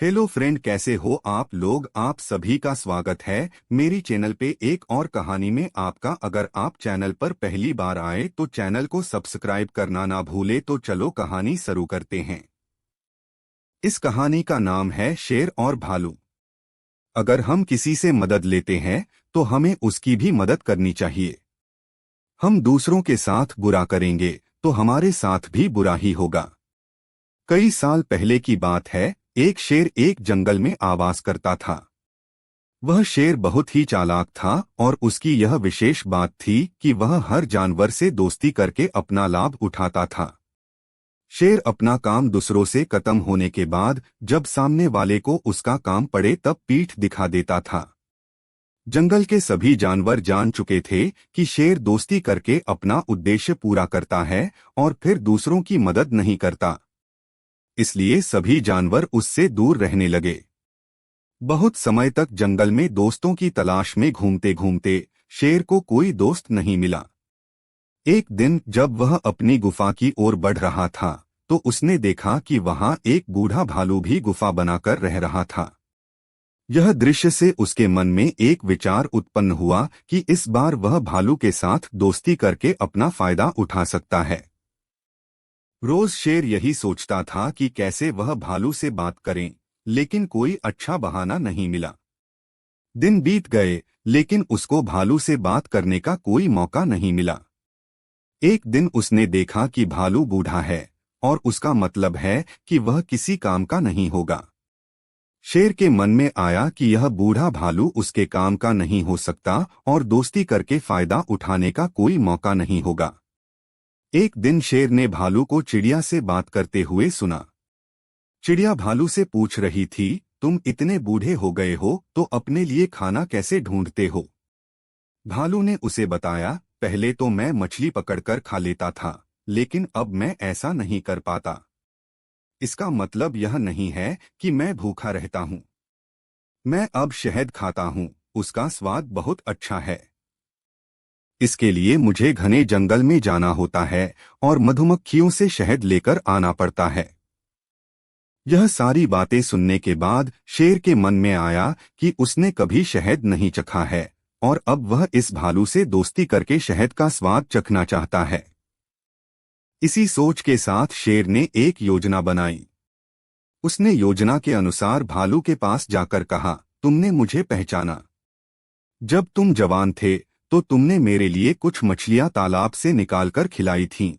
Hello friend, कैसे हो आप लोग। आप सभी का स्वागत है मेरी चैनल पे एक और कहानी में आपका। अगर आप चैनल पर पहली बार आए तो चैनल को सब्सक्राइब करना ना भूले। तो चलो कहानी शुरू करते हैं। इस कहानी का नाम है शेर और भालू। अगर हम किसी से मदद लेते हैं तो हमें उसकी भी मदद करनी चाहिए। हम दूसरों के साथ बुरा करेंगे तो हमारे साथ भी बुरा ही होगा। कई साल पहले की बात है। एक शेर एक जंगल में आवास करता था। वह शेर बहुत ही चालाक था और उसकी यह विशेष बात थी कि वह हर जानवर से दोस्ती करके अपना लाभ उठाता था। शेर अपना काम दूसरों से खत्म होने के बाद जब सामने वाले को उसका काम पड़े तब पीठ दिखा देता था। जंगल के सभी जानवर जान चुके थे कि शेर दोस्ती करके अपना उद्देश्य पूरा करता है और फिर दूसरों की मदद नहीं करता। इसलिए सभी जानवर उससे दूर रहने लगे। बहुत समय तक जंगल में दोस्तों की तलाश में घूमते घूमते शेर को कोई दोस्त नहीं मिला। एक दिन जब वह अपनी गुफा की ओर बढ़ रहा था तो उसने देखा कि वहां एक बूढ़ा भालू भी गुफा बनाकर रह रहा था। यह दृश्य से उसके मन में एक विचार उत्पन्न हुआ कि इस बार वह भालू के साथ दोस्ती करके अपना फायदा उठा सकता है। रोज शेर यही सोचता था कि कैसे वह भालू से बात करें, लेकिन कोई अच्छा बहाना नहीं मिला। दिन बीत गए लेकिन उसको भालू से बात करने का कोई मौका नहीं मिला। एक दिन उसने देखा कि भालू बूढ़ा है और उसका मतलब है कि वह किसी काम का नहीं होगा। शेर के मन में आया कि यह बूढ़ा भालू उसके काम का नहीं हो सकता और दोस्ती करके फायदा उठाने का कोई मौका नहीं होगा। एक दिन शेर ने भालू को चिड़िया से बात करते हुए सुना। चिड़िया भालू से पूछ रही थी, तुम इतने बूढ़े हो गए हो तो अपने लिए खाना कैसे ढूंढते हो। भालू ने उसे बताया, पहले तो मैं मछली पकड़कर खा लेता था, लेकिन अब मैं ऐसा नहीं कर पाता। इसका मतलब यह नहीं है कि मैं भूखा रहता हूँ। मैं अब शहद खाता हूँ, उसका स्वाद बहुत अच्छा है। इसके लिए मुझे घने जंगल में जाना होता है और मधुमक्खियों से शहद लेकर आना पड़ता है। यह सारी बातें सुनने के बाद शेर के मन में आया कि उसने कभी शहद नहीं चखा है और अब वह इस भालू से दोस्ती करके शहद का स्वाद चखना चाहता है। इसी सोच के साथ शेर ने एक योजना बनाई। उसने योजना के अनुसार भालू के पास जाकर कहा, तुमने मुझे पहचाना। जब तुम जवान थे तो तुमने मेरे लिए कुछ मछलियां तालाब से निकालकर खिलाई थीं।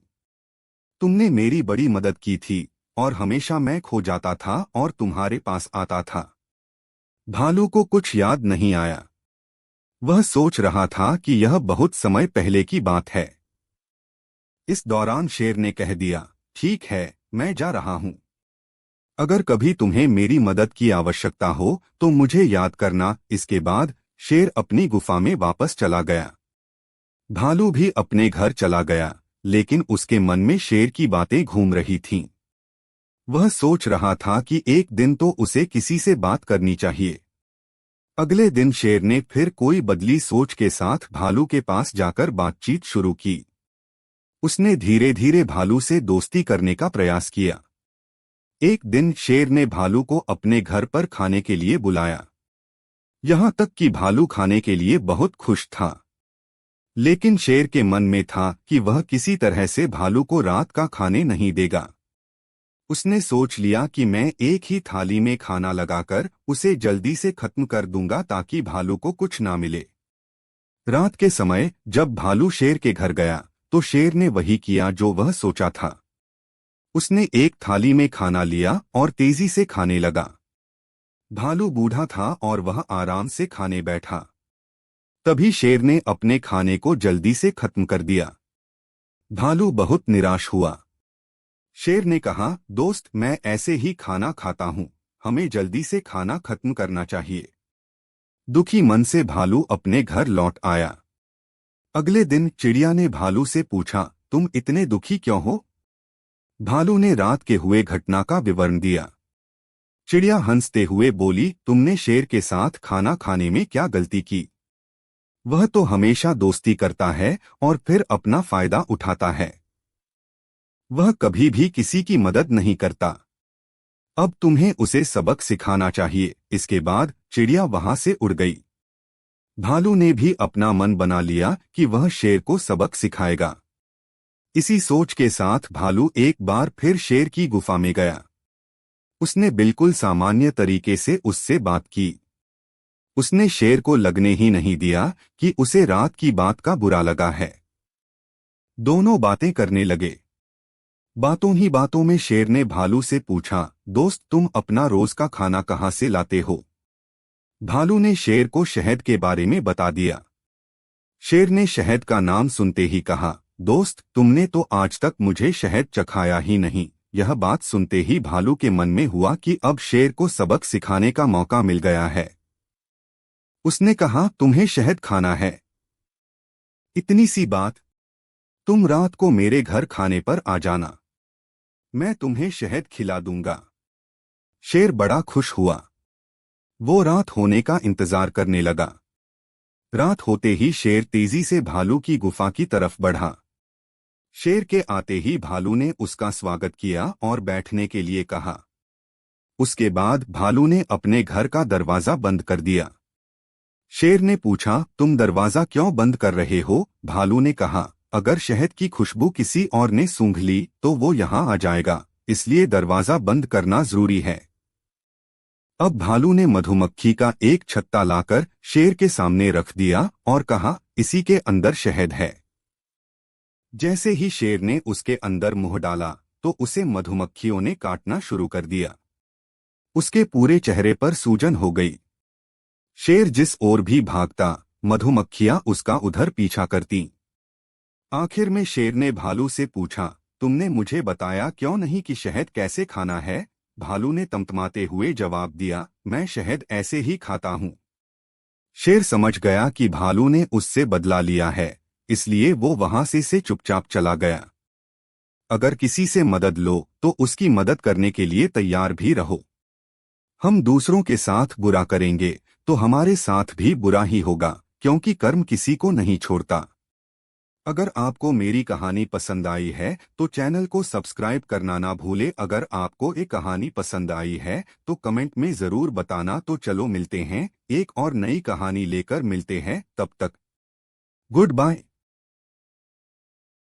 तुमने मेरी बड़ी मदद की थी और हमेशा मैं खो जाता था और तुम्हारे पास आता था। भालू को कुछ याद नहीं आया। वह सोच रहा था कि यह बहुत समय पहले की बात है। इस दौरान शेर ने कह दिया, ठीक है, मैं जा रहा हूं। अगर कभी तुम्हें मेरी मदद की आवश्यकता हो तो मुझे याद करना। इसके बाद शेर अपनी गुफा में वापस चला गया। भालू भी अपने घर चला गया, लेकिन उसके मन में शेर की बातें घूम रही थीं। वह सोच रहा था कि एक दिन तो उसे किसी से बात करनी चाहिए। अगले दिन शेर ने फिर कोई बदली सोच के साथ भालू के पास जाकर बातचीत शुरू की। उसने धीरे धीरे भालू से दोस्ती करने का प्रयास किया। एक दिन शेर ने भालू को अपने घर पर खाने के लिए बुलाया। यहाँ तक कि भालू खाने के लिए बहुत खुश था, लेकिन शेर के मन में था कि वह किसी तरह से भालू को रात का खाने नहीं देगा। उसने सोच लिया कि मैं एक ही थाली में खाना लगाकर उसे जल्दी से खत्म कर दूंगा ताकि भालू को कुछ ना मिले। रात के समय जब भालू शेर के घर गया तो शेर ने वही किया जो वह सोचा था। उसने एक थाली में खाना लिया और तेजी से खाने लगा। भालू बूढ़ा था और वह आराम से खाने बैठा। तभी शेर ने अपने खाने को जल्दी से खत्म कर दिया। भालू बहुत निराश हुआ। शेर ने कहा, दोस्त, मैं ऐसे ही खाना खाता हूँ, हमें जल्दी से खाना खत्म करना चाहिए। दुखी मन से भालू अपने घर लौट आया। अगले दिन चिड़िया ने भालू से पूछा, तुम इतने दुखी क्यों हो। भालू ने रात के हुए घटना का विवरण दिया। चिड़िया हंसते हुए बोली, तुमने शेर के साथ खाना खाने में क्या गलती की। वह तो हमेशा दोस्ती करता है और फिर अपना फायदा उठाता है। वह कभी भी किसी की मदद नहीं करता। अब तुम्हें उसे सबक सिखाना चाहिए। इसके बाद चिड़िया वहां से उड़ गई। भालू ने भी अपना मन बना लिया कि वह शेर को सबक सिखाएगा। इसी सोच के साथ भालू एक बार फिर शेर की गुफा में गया। उसने बिल्कुल सामान्य तरीके से उससे बात की। उसने शेर को लगने ही नहीं दिया कि उसे रात की बात का बुरा लगा है। दोनों बातें करने लगे। बातों ही बातों में शेर ने भालू से पूछा, दोस्त तुम अपना रोज का खाना कहाँ से लाते हो? भालू ने शेर को शहद के बारे में बता दिया। शेर ने शहद का नाम सुनते ही कहा, दोस्त तुमने तो आज तक मुझे शहद चखाया ही नहीं। यह बात सुनते ही भालू के मन में हुआ कि अब शेर को सबक सिखाने का मौका मिल गया है। उसने कहा, तुम्हें शहद खाना है? इतनी सी बात, तुम रात को मेरे घर खाने पर आ जाना, मैं तुम्हें शहद खिला दूंगा। शेर बड़ा खुश हुआ। वो रात होने का इंतजार करने लगा। रात होते ही शेर तेजी से भालू की गुफा की तरफ बढ़ा। शेर के आते ही भालू ने उसका स्वागत किया और बैठने के लिए कहा। उसके बाद भालू ने अपने घर का दरवाजा बंद कर दिया। शेर ने पूछा, तुम दरवाजा क्यों बंद कर रहे हो? भालू ने कहा, अगर शहद की खुशबू किसी और ने सूंघ ली तो वो यहाँ आ जाएगा, इसलिए दरवाजा बंद करना जरूरी है। अब भालू ने मधुमक्खी का एक छत्ता लाकर शेर के सामने रख दिया और कहा, इसी के अंदर शहद है। जैसे ही शेर ने उसके अंदर मुंह डाला तो उसे मधुमक्खियों ने काटना शुरू कर दिया। उसके पूरे चेहरे पर सूजन हो गई। शेर जिस ओर भी भागता, मधुमक्खियां उसका उधर पीछा करती। आखिर में शेर ने भालू से पूछा, तुमने मुझे बताया क्यों नहीं कि शहद कैसे खाना है? भालू ने तमतमाते हुए जवाब दिया, मैं शहद ऐसे ही खाता हूँ। शेर समझ गया कि भालू ने उससे बदला लिया है, इसलिए वो वहां से चुपचाप चला गया। अगर किसी से मदद लो तो उसकी मदद करने के लिए तैयार भी रहो। हम दूसरों के साथ बुरा करेंगे तो हमारे साथ भी बुरा ही होगा, क्योंकि कर्म किसी को नहीं छोड़ता। अगर आपको मेरी कहानी पसंद आई है तो चैनल को सब्सक्राइब करना ना भूले। अगर आपको ये कहानी पसंद आई है तो कमेंट में ज़रूर बताना। तो चलो मिलते हैं, एक और नई कहानी लेकर मिलते हैं, तब तक गुड बाय।